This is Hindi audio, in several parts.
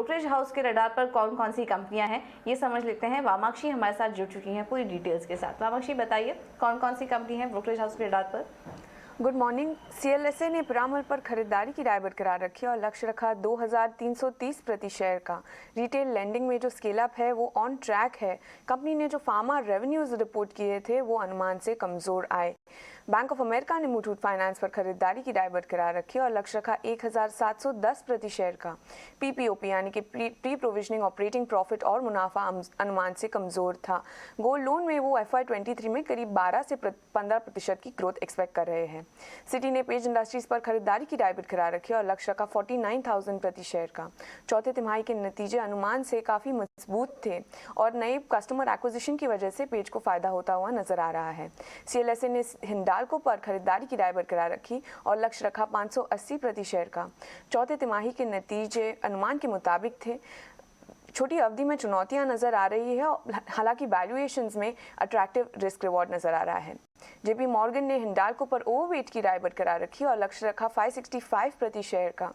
ब्रोकरेज हाउस के रडार पर कौन कौन सी कंपनियां हैं, ये समझ लेते हैं। वामाक्षी हमारे साथ जुड़ चुकी हैं पूरी डिटेल्स के साथ। वामाक्षी बताइए कौन कौन सी कंपनी है ब्रोकरेज हाउस के रडार पर। Good morning. सीएलएसए ने पिरामल पर खरीदारी की राय बरकरार रखी और लक्ष्य रखा 2330 प्रति शेयर का। रिटेल लैंडिंग में जो स्केल अप है वो ऑन ट्रैक है। कंपनी ने जो फार्मा रेवेन्यूज रिपोर्ट किए थे वो अनुमान से कमजोर आए। बैंक ऑफ अमेरिका ने मुथूट फाइनेंस पर खरीदारी की राय बरकरार रखी और लक्ष्य रखा 1710 प्रति शेयर का। पीपीओपी यानी कि प्री प्रोविजनिंग ऑपरेटिंग प्रॉफिट और मुनाफा अनुमान से कमजोर था। गोल्ड लोन में वो FY23 में करीब 12 से 15% की ग्रोथ एक्सपेक्ट कर रहे हैं। सिटी ने पेज इंडस्ट्रीज पर खरीदारी की राय बरकरार रखी और लक्ष्य का 49,000 प्रति शेयर का। चौथे तिमाही के नतीजे अनुमान से काफी मजबूत थे और नए कस्टमर एक्विजिशन की वजह से पेज को फायदा होता हुआ नजर आ रहा है। सीएलएसए ने हिंडाल्को पर खरीदारी की राय बरकरार रखी और लक्ष्य रखा 580 प्रति शेयर का। चौथे तिमाही के नतीजे अनुमान के मुताबिक थे। छोटी अवधि में चुनौतियां नजर आ रही है, हालांकि वैल्यूएशंस में अट्रैक्टिव रिस्क रिवॉर्ड नजर आ रहा है। जेपी मॉर्गन ने हिंडाल्को पर ओवरवेट की राय बरकरार रखी और लक्ष्य रखा 565 प्रति शेयर का।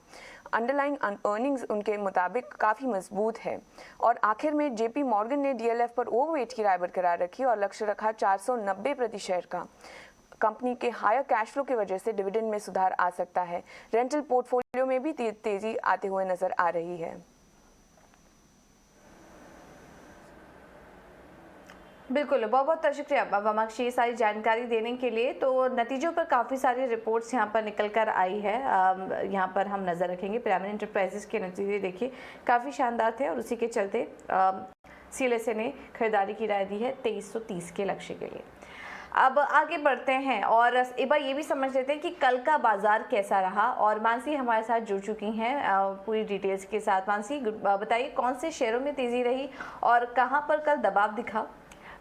अंडरलाइंग अर्निंग्स उनके मुताबिक काफी मजबूत है। और आखिर में जेपी मॉर्गन ने डीएलएफ पर ओवरवेट की राय बरकरार रखी और लक्ष्य रखा 490 प्रति शेयर का। कंपनी के हायर कैश फ्लो की वजह से डिविडेंड में सुधार आ सकता है। रेंटल पोर्टफोलियो में भी तेजी आते हुए नजर आ रही है। बिल्कुल, बहुत बहुत शुक्रिया वामाक्षी ये सारी जानकारी देने के लिए। तो नतीजों पर काफ़ी सारी रिपोर्ट्स यहाँ पर निकल कर आई है, यहाँ पर हम नज़र रखेंगे। पिरामिड एंटरप्राइजेस के नतीजे देखिए काफ़ी शानदार थे और उसी के चलते सीएलएसए ने खरीदारी की राय दी है 2330 के लक्ष्य के लिए। अब आगे बढ़ते हैं और एक बार ये भी समझ लेते हैं कि कल का बाजार कैसा रहा। और मानसी हमारे साथ जुड़ चुकी हैं पूरी डिटेल्स के साथ। मानसी बताइए कौन से शेयरों में तेज़ी रही और कहाँ पर कल दबाव दिखा।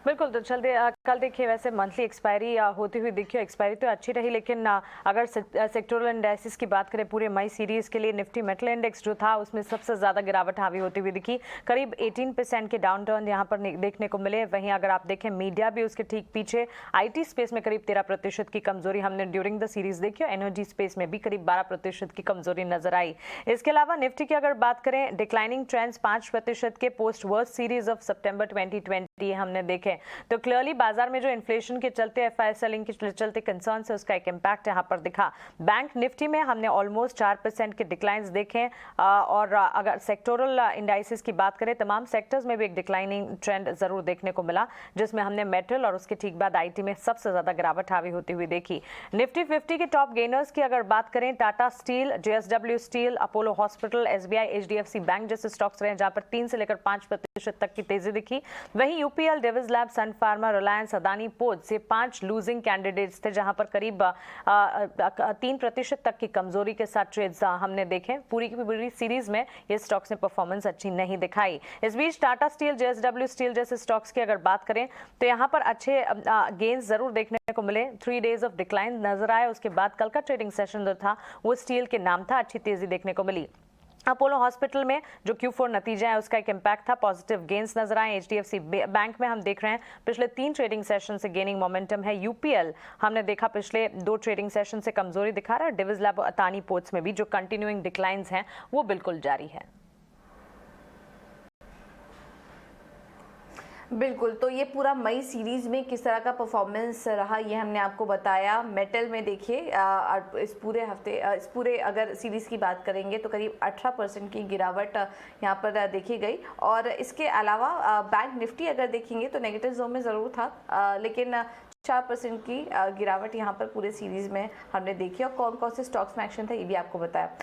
बिल्कुल, तो चलते कल देखिए वैसे मंथली एक्सपायरी होती हुई देखिए, एक्सपायरी तो अच्छी रही, लेकिन अगर सेक्टोरल इंडेक्सेस की बात करें पूरे मई सीरीज के लिए निफ्टी मेटल इंडेक्स जो था उसमें सबसे ज़्यादा गिरावट हावी होती हुई दिखी। करीब 18% के डाउन टर्न यहाँ पर देखने को मिले। वहीं अगर आप देखें मीडिया भी उसके ठीक पीछे। IT स्पेस में करीब 13% की कमजोरी हमने ड्यूरिंग द सीरीज देखी और एनर्जी स्पेस में भी करीब 12% की कमजोरी नजर आई। इसके अलावा निफ्टी की अगर बात करें डिक्लाइनिंग ट्रेंड्स 5% के पोस्ट वर्स्ट सीरीज ऑफ सितंबर 2020 हमने देखे। तो क्लियरली बाजार में जो इन्फ्लेशन के चलते एफआई सेलिंग के चलते कंसर्न है उसका एक इम्पैक्ट यहाँ पर दिखा। बैंक निफ्टी में हमने ऑलमोस्ट 4% के डिक्लाइंस देखे और अगर सेक्टोरल इंडाइसेस की बात करें तमाम सेक्टर्स में भी एक डिक्लाइनिंग ट्रेंड जरूर देखने को मिला, जिसमें हमने मेटल और उसके ठीक बाद IT में सबसे ज्यादा गिरावट हावी होती हुई देखी। निफ्टी 50 के टॉप गेनर्स की अगर बात करें Tata steel, JSW steel, Apollo hospital, SBI, HDFC bank जैसे स्टॉक्स रहे जहां पर 3 से लेकर 5% तक की तेजी दिखी। वहीं UPL, डेविस लैब, सन फार्मा, रिलायंस, अदानी पोर्ट्स से 5 लूजिंग कैंडिडेट्स थे जहां पर करीब 3% तक की कमजोरी के साथ ट्रेड्स हमने देखे। पूरी की पूरी सीरीज में ये स्टॉक्स ने परफॉर्मेंस अच्छी नहीं दिखाई। इस बीच टाटा स्टील, JSW स्टील जैसे स्टॉक्स की अगर बात करें तो यहाँ पर अच्छे गेन्स जरूर देखने को मिले। 3 डेज ऑफ डिक्लाइन नजर आए। उसके बाद कल का ट्रेडिंग सेशन जो था वो स्टील के नाम था, अच्छी तेजी देखने को मिली। अपोलो हॉस्पिटल में जो Q4 नतीजा है उसका एक इम्पैक्ट था, पॉजिटिव गेन्स नजर आए। HDFC बैंक में हम देख रहे हैं पिछले 3 ट्रेडिंग सेशन से गेनिंग मोमेंटम है। UPL हमने देखा पिछले 2 ट्रेडिंग सेशन से कमजोरी दिखा रहा है। डेविस लैब और अदानी पोर्ट्स में भी जो कंटिन्यूइंग डिक्लाइंस हैं वो बिल्कुल जारी है। बिल्कुल, तो ये पूरा मई सीरीज में किस तरह का परफॉर्मेंस रहा ये हमने आपको बताया। मेटल में देखिए इस पूरे अगर सीरीज की बात करेंगे तो करीब 18% की गिरावट यहाँ पर देखी गई। और इसके अलावा बैंक निफ्टी अगर देखेंगे तो नेगेटिव जोन में ज़रूर था, लेकिन 4% की गिरावट यहाँ पर पूरे सीरीज में हमने देखी। और कौन कौन से स्टॉक्स में एक्शन था ये भी आपको बताया।